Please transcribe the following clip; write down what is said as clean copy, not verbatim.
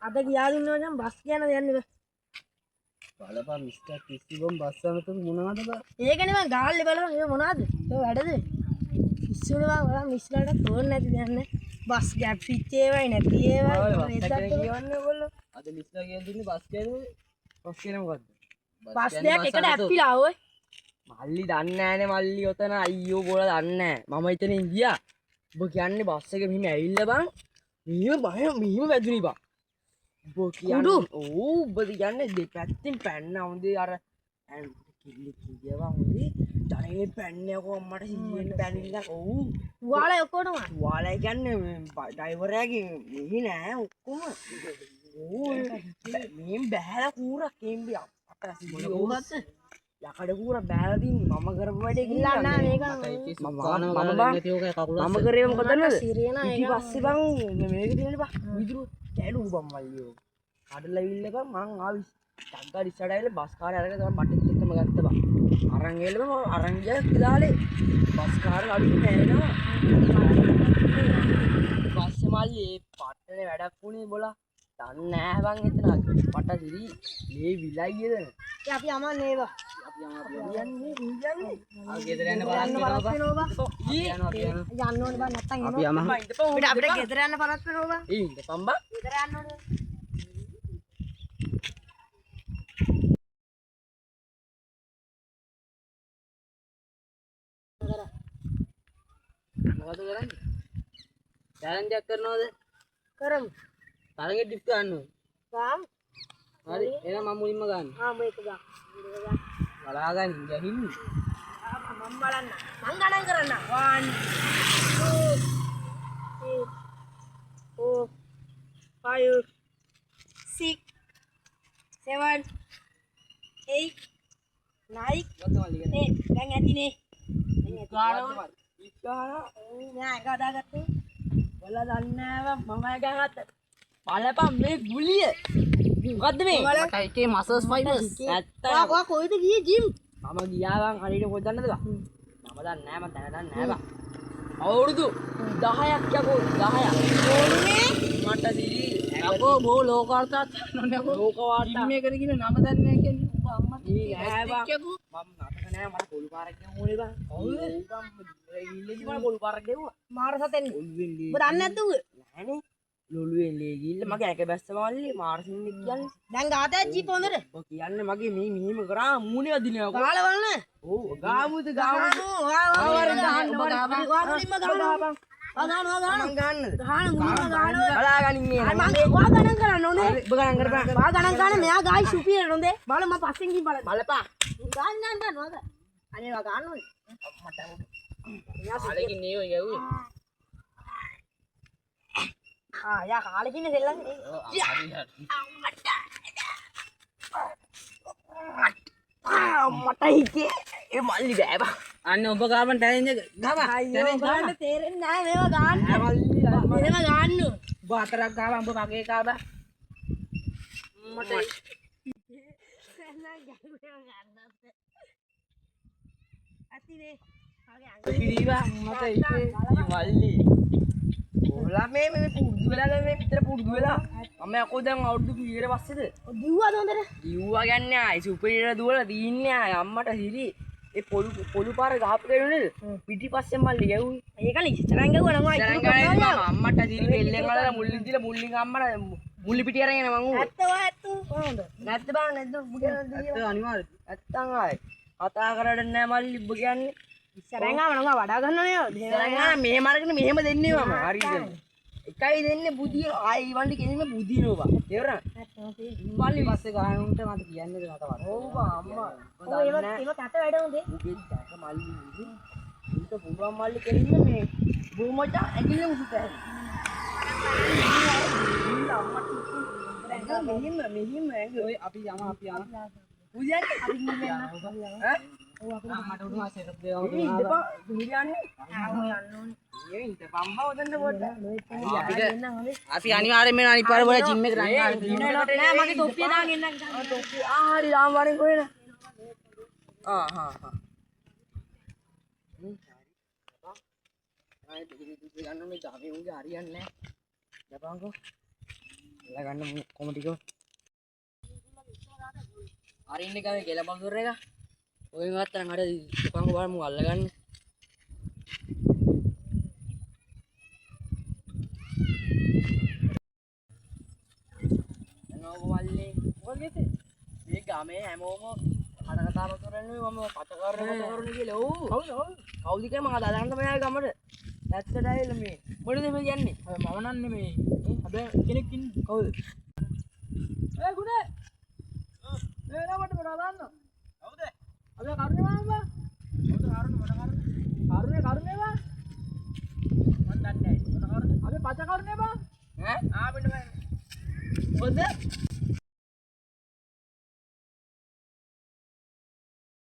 අද ගියා දුන්නා නම් බස් කියන දෙන්නේ බෑ. බලපන් මිස්ටර් කිසිවම් බස් අමතක මොනවද බා? ඒකනේ මං ගාල්ලේ බලනවා මේ මොනවද? ඒ වැඩද? ඉස්සෙල්ලා බලලා මිස්ලාට තෝරන්න නැති දන්නේ. බස් ගැප් ෆිච් ඒවයි නැති ඒවයි නේද කියවන්නේ ඔයගොල්ලෝ? අද මිස්ටර් කියලා දුන්නේ බස් කියන්නේ. බස් කියන්නේ මොකද්ද? බස් දෙයක් එකට ඇප්පිලා ඔය. මල්ලි දන්නේ නැහනේ මල්ලි ඔතන අයියෝ බෝලා දන්නේ නැහැ. මම එතනින් ගියා. ඔබ කියන්නේ බස් එක මෙහිම ඇවිල්ලා බං. මෙහිම වැදුනේ බං. ඔබ කියන්නේ ඔව් ඔබ කියන්නේ දෙපැත්තෙන් පැන්න හොඳේ අර කිල්ලි කියවා හොඳේ ධනෙ පැන්නේ කො අම්මට සිහියෙන් පැනිලා ඔව් වාලා ඔක්කොටම වාලා කියන්නේ ඩ්‍රයිවරයාගේ මෙහි නෑ ඔක්කොම ඔව් මෙහෙන් බෑලා කූරක් එම්බි අපට සිහිය ඕනත් යකඩ කූර බෑලා තින්නේ මම කරපු වැඩේ ඉල්ලන්න නෑ මේක මම කරේ මොකදන්නද ඉති පස්සේ බං මේක තියෙනනේ බං විදුරු කැලු බං මල්ලියෝ කඩලා ඉල්ල බං මං ආවි ටග්ගා ඉස්සරහට බස් කාරය අරගෙන තමයි බටෙත් එක්කම ගත්තා බං අරන් එල්ල බං අරන් ගියා ඉදාලේ බස් කාරය අඩු නෑනවා පස්සේ මල්ලි පට්ටනේ වැඩක් වුණේ බොලා දන්නේ නෑ බං එතන පට දිරි මේ විලයියද අපි යමන් නේව අපි යන්නේ ආ ගෙදර යන්න බලන්න බලන්න යන්න ඕනේ බං නැත්තම් එනවා අපිට ගෙදර යන්න පරස් වෙනවා බං ඉන්න පම්බා ගෙදර යන්න ඕනේ මොකද කරන්නේ චැලන්ජ් එකක් කරනවද කරමු තරගෙ ඩිප් ගන්න ගාම් හරි එහෙනම් මම මුලින්ම ගන්න මේක ගා බලා ගන්න ගහින්නේ මම බලන්න මං ගණන් කරන්න 1 2 3 4 5 6 7 8 9 දැන් ඇතිනේ ගානවා නෑ එක හදාගත්තේ ඔයාලා දන්නේ නැහැ මම ගහගත්ත බලපන් මේ ගුලිය මොකද්ද මේ මට එකේ මසල්ස් ෆයිබර්ස් නැත්තම් ඔයා කොහෙද ගියේ ජිම් මම ගියා බං හරියට කොහෙද දන්නද බං මම දන්නේ නැහැ මම දැන දන්නේ නැහැ බං අවුරුදු 10ක් යකෝ 10ක් ඕනේ මට දිලි යකෝ බෝ ලෝකාර්ථات ලෝකවාර්තා ජිම් එකට ගිහින් නම දන්නේ නැහැ කියන්නේ ඔබ අම්මා නෑ බං මම නටක නෑ මට පොල් පාරක් ගෙවුම් ඕනේ බං කවුද ඉල්ලේදි මම පොල් පාරක් ගෙවුවා මාර සතෙන් ඔළුවෙන් ලේ ඔබ දන්නේ නැද්ද ඌ නෑනේ ලොළුවෙන් ලේ ගිල්ල මගේ ඇක බැස්ස මල්ලි මාර්සින් කියන්නේ දැන් ගාතේ ජීප් හොඳට ඔය කියන්නේ මගේ මේ මෙහිම කරා මූණේ වදිනවා කො ගාලා බලන්න ඔව් ගාමුද ගාමු ඔයා ගාන්න ඔයා මුලින්ම ගානවා මං ගන්නද ගාන මුලින්ම ගානවා බලා ගනින්නේ මම ඔයා ගණන් කරන්න ඕනේ ඔබ ගණන් කරපන් ඔයා ගණන් ගන්න මෙයා ගායි සුපියර් හොඳේ බලන්න මම පස්සෙන් ගිහින් බලන්න බලපන් ගාන්න නෝද අනේ ඔයා ගන්න ඕනේ ආලකින් නේ ඔය යවුවේ යා කාලෙකින් දෙල්ලන්නේ මට හිතේ ඒ මල්ලි බෑ බා අන්න ඔබ ගාමන් ටැලෙන්ජ් එක ගම අයියෝ ගන්න තේරෙන්නේ නැහැ මේවා ගන්න මල්ලි මේවා ගන්න ඔබ හතරක් ගාව ඔබ මගේ කා බා මට අතිනේ පිළිවා මට හිතේ මල්ලි ඔලා මේ පුරුදු වෙලා මේ පිටර පුරුදු වෙලා මම යකෝ දැන් අවුරුදු කීයකට පස්සේද දිව්වද හොඳට දිව්වා ගන්නේ ආයි සුපිරියර දුවලා දින්නේ ආයි අම්මට හිරි ඒ පොළු පාර ගහපු කෙනෙක් නේද පිටිපස්සෙන් මල්ලි ගැව්වේ ඒකනේ ඉස්සරහින් ගුවා නම් මම අම්මට හිරි බෙල්ලෙන් අරලා මුල්ලින් දීලා මුල්ලින් අම්මට මුල්ලි පිටිය අරගෙන මං ඌ ඇත්ත කොහොමද නැත්ද බං නැද්ද ඇත්ත අනිවාර්ය නැත්තම් ආයි කතා කරන්නේ නැහැ මල්ලි ඔබ කියන්නේ ඉස්සරහින් ආව නම් වඩා ගන්නව නේද ඉස්සරහින් ආ මෙහෙම අරගෙන මෙහෙම දෙන්නේ මම හරිද එකයි දෙන්නේ බුදිය ආයි වන්දි කෙනෙම බුදිනවා බං තේරුණා මල්ලි පස්සේ ගහනුන්ට මට කියන්නේද මට වර ඔව් බං අම්මා ඔය ඒක කට වැඩ හොඳේ උගෙන් දැක මල්ලි උන්ට පුළුවන් මල්ලි කෙලින්න මේ බුමොට ඇගිල්ල උසුත මෙහිම ඔය අපි යම බුදියන්නේ අපි ගිහින් ඈ ඔව් අපිට මට උඩ මාසෙට දෙවම ඉඳපන් බුදියන්නේ ආහො යන්න ඕනේ ඒ ඉඳ පම්බා උදන්න පොඩ්ඩ අපි අනිවාර්යෙන්ම අනිත් පාර වල ජිම් එකට යන්න නෑ මගේ තොප්පිය දාගෙන එන්න තොප්පිය හරි දාම් වරින් කොහෙද හා ආයි දෙවි ගන්න මේ ජාමේ උගේ හරියන්නේ නැහැ. යපන්කෝ. අල්ලගන්න කොම ටික. අර ඉන්නේ ගාවේ ගෙල බඳුර එක. ඔය ගත්තනම් අර දුකංග බලමු අල්ලගන්න. මල්ලේ මොකද මේ ගමේ හැමෝම කඩ කතාව කරන්නේ මම පත කරන්නේ කියලා. ඔව් කවුද කියලා මම දාන්න තමයි ආවේ ගමට. ඇත්තටයි මේ මොකද මේ කියන්නේ? මම නන්නේ මේ හැබැයි කෙනෙක් ඉන්නේ. කවුද? ඒ ගුණේ මේ නමට මොනවද දාන්න? කවුද? අද කරුණේ මාමා. කවුද කරුණේ කරුණේ බා? මන් දන්නේ නැහැ. මොන කරුණේ? අද පච කරුණේ බා. ඈ? ආ මෙන්න මොකද?